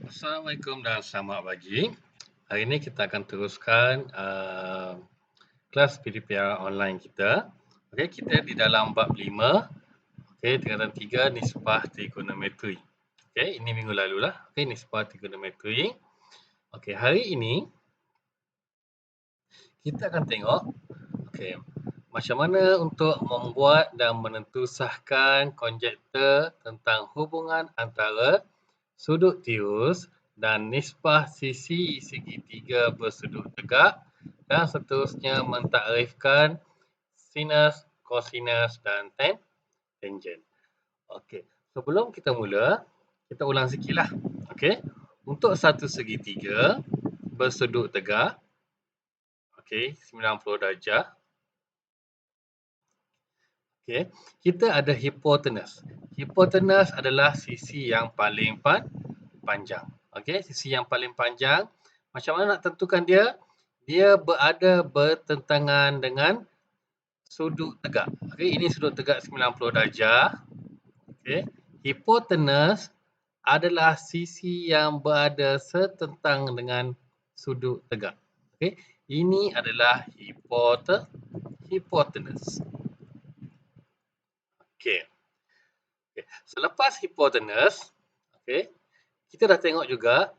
Assalamualaikum dan selamat pagi. Hari ini kita akan teruskan kelas PDPR online kita. Okey, kita di dalam bab 5, okey, tingkatan 3 nisbah trigonometri. Okey, ini minggu lalu lah. Okey, nisbah trigonometri. Okey, hari ini kita akan tengok okey, macam mana untuk membuat dan menentusahkan konjektor tentang hubungan antara sudut tirus dan nisbah sisi segitiga bersudut tegak dan seterusnya mentakrifkan sinus, kosinus dan tangent. Okey, sebelum kita mula, kita ulang sikitlah. Okey, untuk satu segitiga bersudut tegak, okey, 90 darjah. Okey, kita ada hipotenus. Hipotenus adalah sisi yang paling panjang. Okey, sisi yang paling panjang. Macam mana nak tentukan dia? Dia berada bertentangan dengan sudut tegak. Okey, ini sudut tegak 90 darjah. Okey, hipotenus adalah sisi yang berada setentang dengan sudut tegak. Okey, ini adalah hipotenus. Okey. Selepas hipotenus, okey, kita dah tengok juga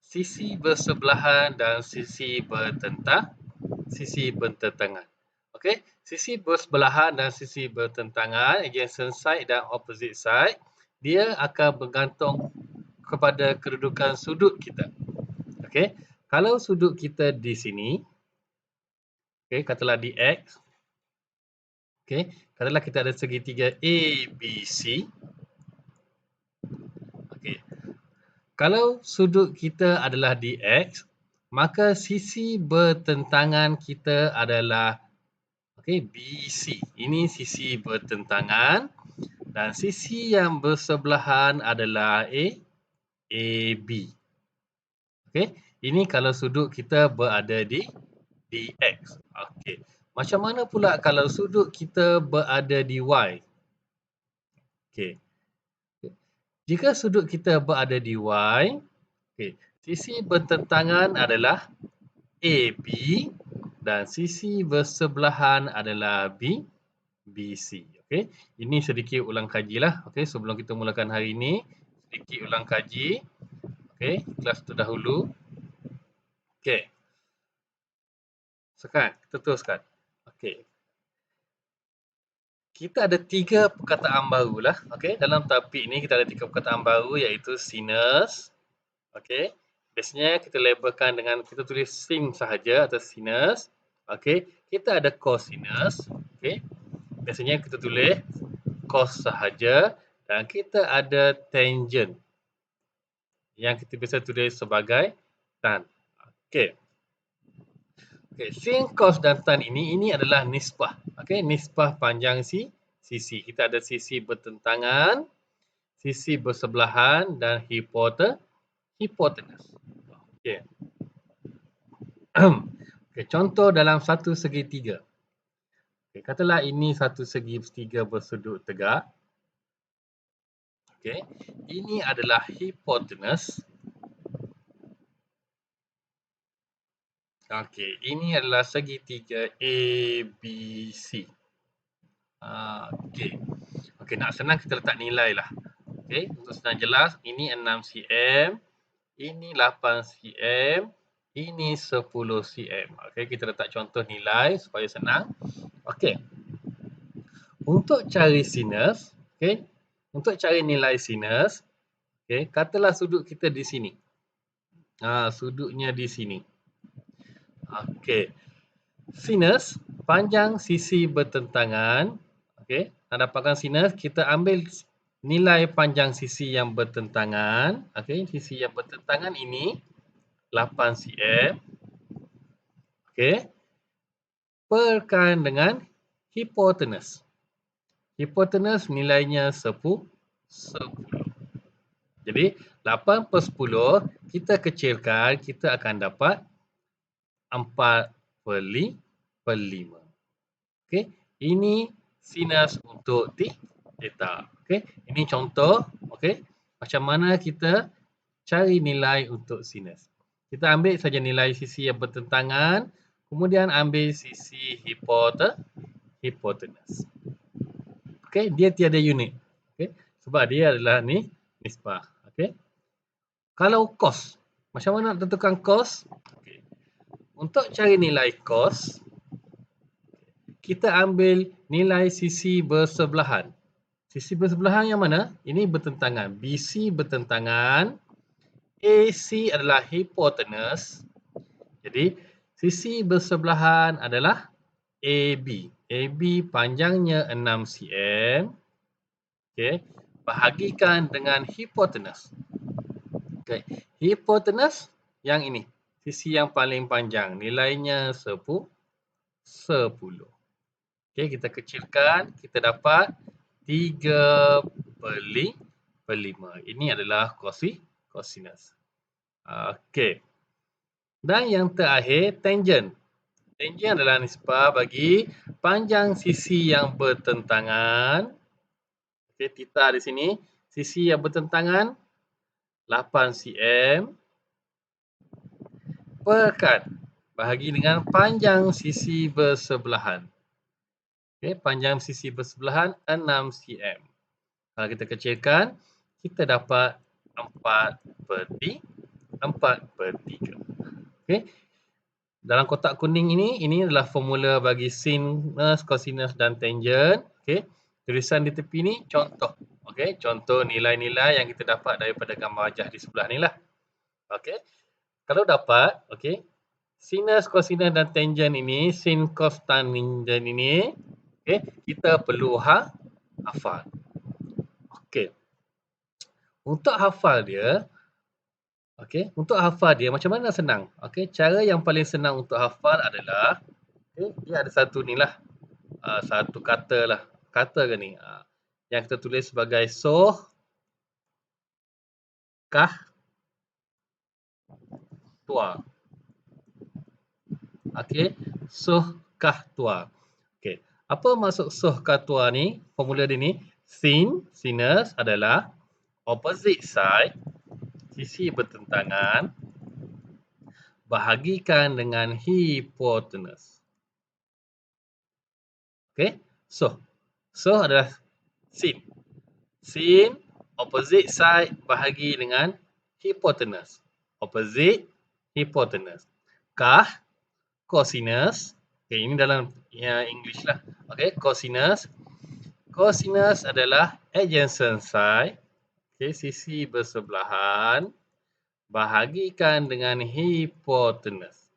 sisi bersebelahan dan sisi bertentangan. Okey, sisi bersebelahan dan sisi bertentangan, adjacent side dan opposite side, dia akan bergantung kepada kedudukan sudut kita. Okey, kalau sudut kita di sini, okey, katalah di X. Okey, katalah kita ada segitiga ABC. Okey, kalau sudut kita adalah di X, maka sisi bertentangan kita adalah BC. Ini sisi bertentangan dan sisi yang bersebelahan adalah AB. Okey, ini kalau sudut kita berada di X. Okey, macam mana pula kalau sudut kita berada di Y? Okey, jika sudut kita berada di Y, okey, sisi bertentangan adalah AB dan sisi bersebelahan adalah BC. Okey, ini sedikit ulang kajilah. Okey, sebelum kita mulakan hari ini, sedikit ulang kaji. Okey, kelas terdahulu. Okey, sekarang kita teruskan. Okey, kita ada 3 perkataan baru lah. Okey, dalam topik ni kita ada 3 perkataan baru iaitu sinus. Okey, biasanya kita labelkan dengan kita tulis sin sahaja atau sinus. Okey, kita ada cosinus. Okey, biasanya kita tulis cos sahaja dan kita ada tangent yang kita biasa tulis sebagai tan. Okey. Okey, sin, cos dan tan ini adalah nisbah. Okey, nisbah panjang sisi. Kita ada sisi bertentangan, sisi bersebelahan dan hipotenus. Okey. Okey, contoh dalam satu segitiga. Okey, katalah ini satu segitiga bersudut tegak. Okey, ini adalah hipotenus. Okey, ini adalah segitiga ABC. Okey. Okey, nak senang kita letak nilai lah. Okey, untuk senang jelas, ini 6 cm, ini 8 cm, ini 10 cm. Okey, kita letak contoh nilai supaya senang. Okey. Untuk cari sinus, okey, untuk cari nilai sinus, okey, katalah sudut kita di sini. Sudutnya di sini. Okey. Sinus, panjang sisi bertentangan. Okey, nak dapatkan sinus, kita ambil nilai panjang sisi yang bertentangan. Okey, sisi yang bertentangan ini 8 cm. Okey, perkan dengan hipotenus. Hipotenus nilainya 10. Jadi 8 per 10 kita kecilkan, kita akan dapat 4 per 5. Okey, ini sinus untuk theta. Okey, ini contoh, okey, macam mana kita cari nilai untuk sinus. Kita ambil saja nilai sisi yang bertentangan, kemudian ambil sisi hipotenus. Okey, dia tiada unit. Okey, sebab dia adalah ni nisbah. Okey. Kalau cos, macam mana nak tentukan cos? Okay. Untuk cari nilai cos, kita ambil nilai sisi bersebelahan. Sisi bersebelahan yang mana? Ini bertentangan. BC bertentangan. AC adalah hipotenus. Jadi, sisi bersebelahan adalah AB. AB panjangnya 6 cm. Okay. Bahagikan dengan hipotenus. Okay. Hipotenus yang ini. Sisi yang paling panjang. Nilainya 10. Okay, kita kecilkan. Kita dapat 3/5. Ini adalah kosinus. Okay. Dan yang terakhir, tangent. Tangent adalah nisbah bagi panjang sisi yang bertentangan. Okay, theta di sini. Sisi yang bertentangan 8 cm. Pekan bahagi dengan panjang sisi bersebelahan. Okay, panjang sisi bersebelahan 6 cm. Kalau kita kecilkan, kita dapat 4/3. Okay. Dalam kotak kuning ini adalah formula bagi sinus, kosinus dan tangent. Okay. Tulisan di tepi ni contoh. Okay. Contoh nilai-nilai yang kita dapat daripada gambar wajah di sebelah ni lah. Okay. Kalau dapat, okay, sinus, kosinus dan tangent ini, sin, cos, tan, tangent ini, okay, kita perlu hafal. Okay. Untuk hafal dia, okay, macam mana senang? Okay, cara yang paling senang untuk hafal adalah, okay, dia ada satu ni lah, satu kata lah. Kata ke ni? Yang kita tulis sebagai soh, kah, tua. Okey, soh kah tua. Okey, apa maksud soh kah tua ni? Formula dia ni, sinus adalah opposite side, sisi bertentangan, bahagikan dengan hipotenus. Okey, soh adalah sin. Sin, opposite side bahagi dengan hipotenus. Opposite, hipotenus. Kah, cosinus. Okay, ini dalam English lah. Okay, cosinus. Cosinus adalah adjacent side. Okay, sisi bersebelahan. Bahagikan dengan hipotenus.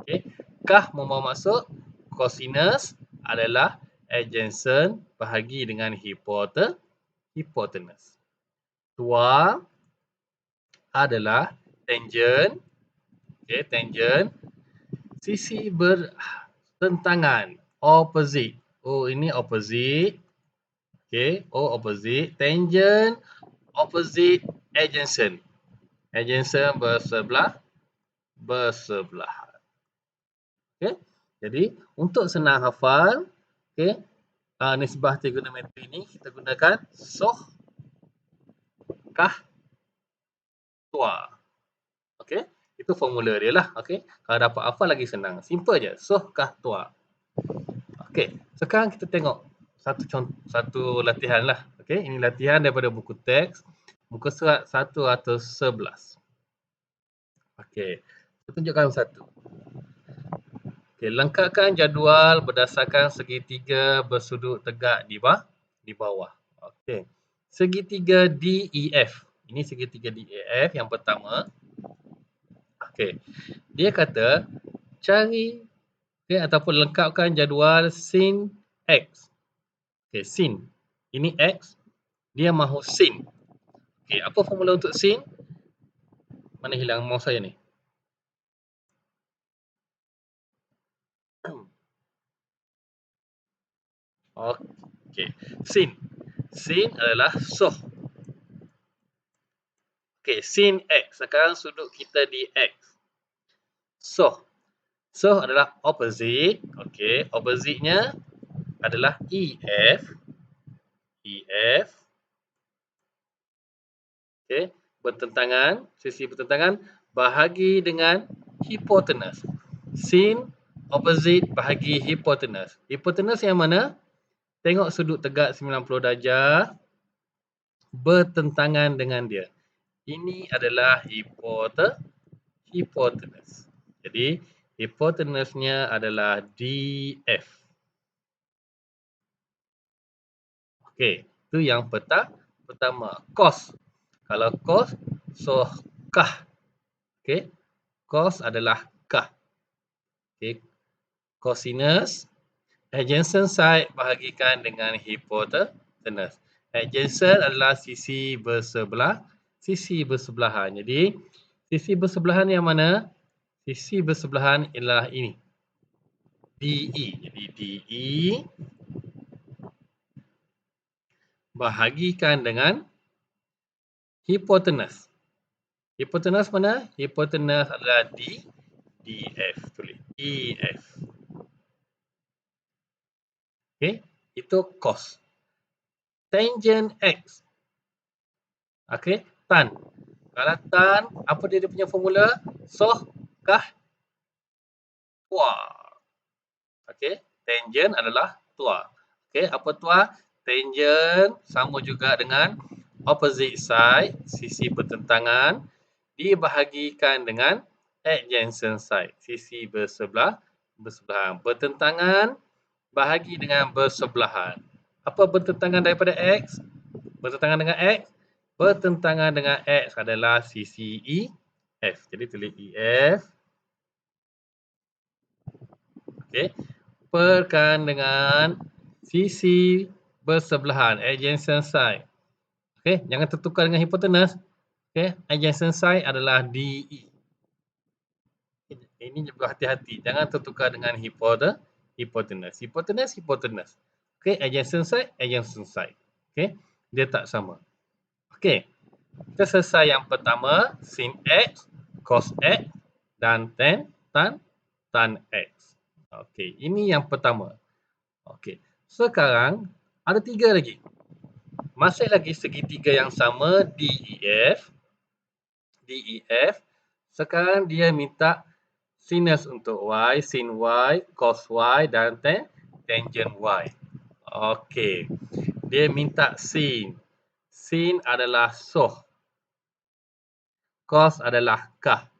Okay, kah membawa maksud cosinus adalah adjacent bahagi dengan hipotenus. Tua adalah tangent. Okay, tangent. Sisi bertentangan, opposite. Oh, ini opposite. Okay, opposite. Tangent, opposite, adjacent. Adjacent bersebelahan. Okay, jadi untuk senang hafal, okay, nisbah trigonometri ini kita gunakan soh, kah, tua. Okay. Itu formula dia lah. Okay. Kalau dapat hafal lagi senang. Simple je. Soh, kah, tua. Okay. Sekarang kita tengok satu latihan lah. Okay. Ini latihan daripada buku teks. Muka surat 111. Okay. Saya tunjukkan satu. Okay. Lengkapkan jadual berdasarkan segitiga bersudut tegak di bawah. Okay. Segitiga DEF. Ini segitiga DEF yang pertama. Okay. Dia kata cari, okay, ataupun lengkapkan jadual sin X. Okay, sin. Ini X. Dia mahu sin. Okay, apa formula untuk sin? Mana hilang mouse saya ni? Okay, sin. Sin adalah soh. Okay, sin X. Sekarang sudut kita di X. Soh. Soh adalah opposite. Okay, opposite-nya adalah EF. Okay, bertentangan bahagi dengan hipotenus. Sin opposite bahagi hipotenus. Hipotenus yang mana? Tengok sudut tegak 90 darjah bertentangan dengan dia. Ini adalah hipotenus. Jadi hipotenusnya adalah DF. Okey, itu yang pertama. Cos. Kalau cos, so kah. Okey, cos adalah kah. Okey, cosinus adjacent side bahagikan dengan hipotenus. Adjacent adalah sisi bersebelahan. Jadi sisi bersebelahan yang mana? Sisi bersebelahan ialah ini. DE. Jadi DE bahagikan dengan hipotenus. Hipotenus mana? Hipotenus adalah DF. Tulis DF. Okey, itu cos. Tangent X. Okey, tan. Kalau tan, apa dia punya formula? Soh kah tua. Okey, tangent adalah tua. Okey, apa tua? Tangent sama juga dengan opposite side, sisi bertentangan, dibahagikan dengan adjacent side, sisi bersebelahan. Bertentangan bahagi dengan bersebelahan. Apa bertentangan daripada X? Bertentangan dengan X? Bertentangan dengan X adalah sisi EF. Jadi tulis EF. Okey. Perkan dengan sisi bersebelahan, adjacent side. Okey, jangan tertukar dengan hipotenus. Okey, adjacent side adalah DE. Ini berhati-hati, jangan tertukar dengan hipotenus. Hipotenus. Okey, adjacent side. Okey, dia tak sama. Okey, kita selesai yang pertama, sin X, cos X dan tan X. Okey, ini yang pertama. Okey, sekarang ada 3 lagi. Masih lagi segitiga yang sama, DEF. Sekarang dia minta sinus untuk Y, sin Y, cos Y dan tangent Y. Okey. Dia minta sin. Sin adalah soh. Cos adalah kah.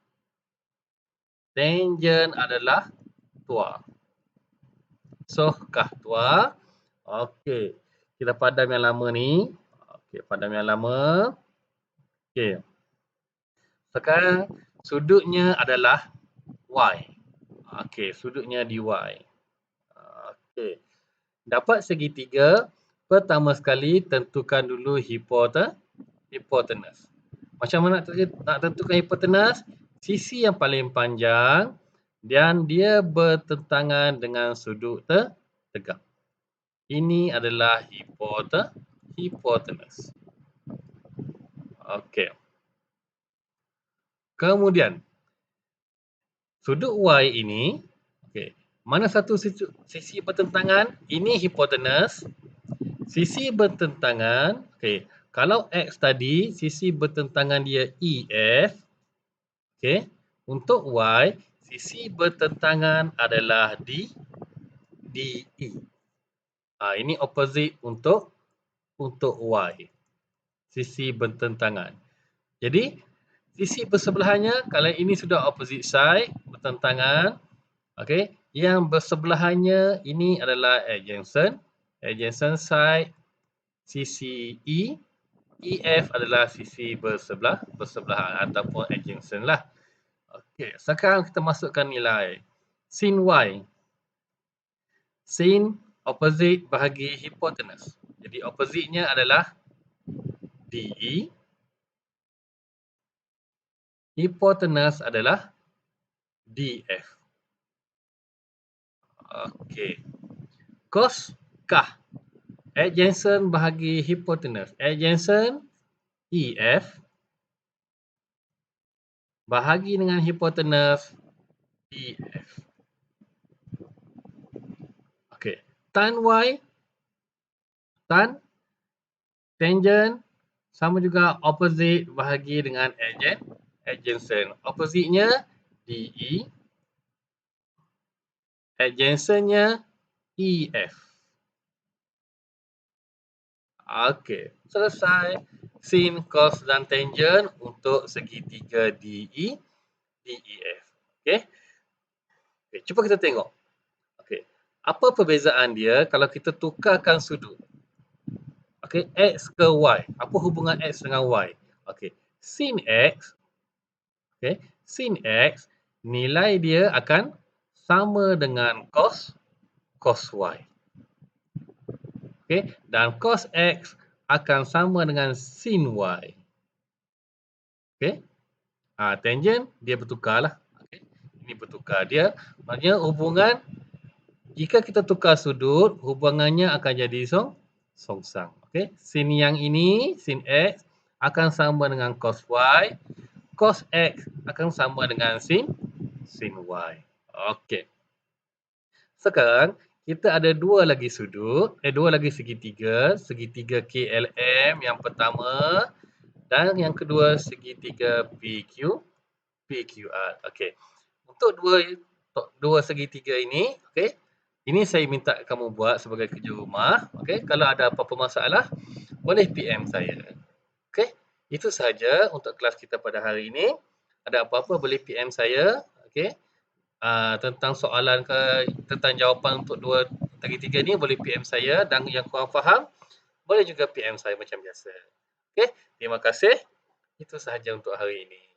Tangent adalah tua. Soh kah tua. Okey. Kita padam yang lama ni. Okey, padam yang lama. Okey. Sekarang sudutnya adalah Y. Okey, sudutnya di Y. Okey. Dapat segitiga, pertama sekali tentukan dulu hipotenus. Macam mana nak tentukan hipotenus? Sisi yang paling panjang dan dia bertentangan dengan sudut tegak. Ini adalah hipotenus. Okey. Kemudian, sudut Y ini, okey, mana satu sisi bertentangan? Ini hipotenus. Sisi bertentangan, okey, kalau X tadi, sisi bertentangan dia EF. Okey, untuk Y, sisi bertentangan adalah DE. Ini opposite untuk Y. Sisi bertentangan. Jadi, sisi bersebelahannya, kalau ini sudah opposite side, bertentangan. Okey, yang bersebelahannya ini adalah adjacent side, sisi EF adalah sisi bersebelahan ataupun adjacent lah. Okey, sekarang kita masukkan nilai. Sin Y. Sin opposite bahagi hipotenus. Jadi opposite-nya adalah DE. Hipotenus adalah DF. Okey. Cos kah. Adjacent bahagi hipotenus. Adjacent EF bahagi dengan hipotenus DF. Okey. Tan Y, tan, tangent, Sama juga opposite bahagi dengan adjacent. Opposite-nya DE, adjacent-nya EF. Okey, selesai. Sin, cos dan tangent untuk segitiga DE, DEF. Okey. Okay, cuba kita tengok. Okey. Apa perbezaan dia kalau kita tukarkan sudut? Okey, X ke Y. Apa hubungan X dengan Y? Okey. Sin X, okey, sin X nilai dia akan sama dengan cos Y. Okey, dan cos X akan sama dengan sin Y. Okey. Tangent dia bertukarlah. Okey. Ini bertukar dia. Maknanya hubungan jika kita tukar sudut, hubungannya akan jadi songsang. Okey. Sin yang ini, sin X akan sama dengan cos Y. Cos X akan sama dengan sin Y. Okey. Sekarang kita ada dua lagi sudut, dua lagi segitiga, segitiga KLM yang pertama dan yang kedua segitiga PQR. Okey. Untuk dua segitiga ini, okey. Ini saya minta kamu buat sebagai kerja rumah, okey. Kalau ada apa-apa masalah, boleh PM saya. Okey. Itu sahaja untuk kelas kita pada hari ini. Ada apa-apa boleh PM saya, okey. Tentang soalan ke tentang jawapan untuk dua segitiga ni boleh PM saya, dan yang kurang faham boleh juga PM saya macam biasa. Okey. Terima kasih. Itu sahaja untuk hari ini.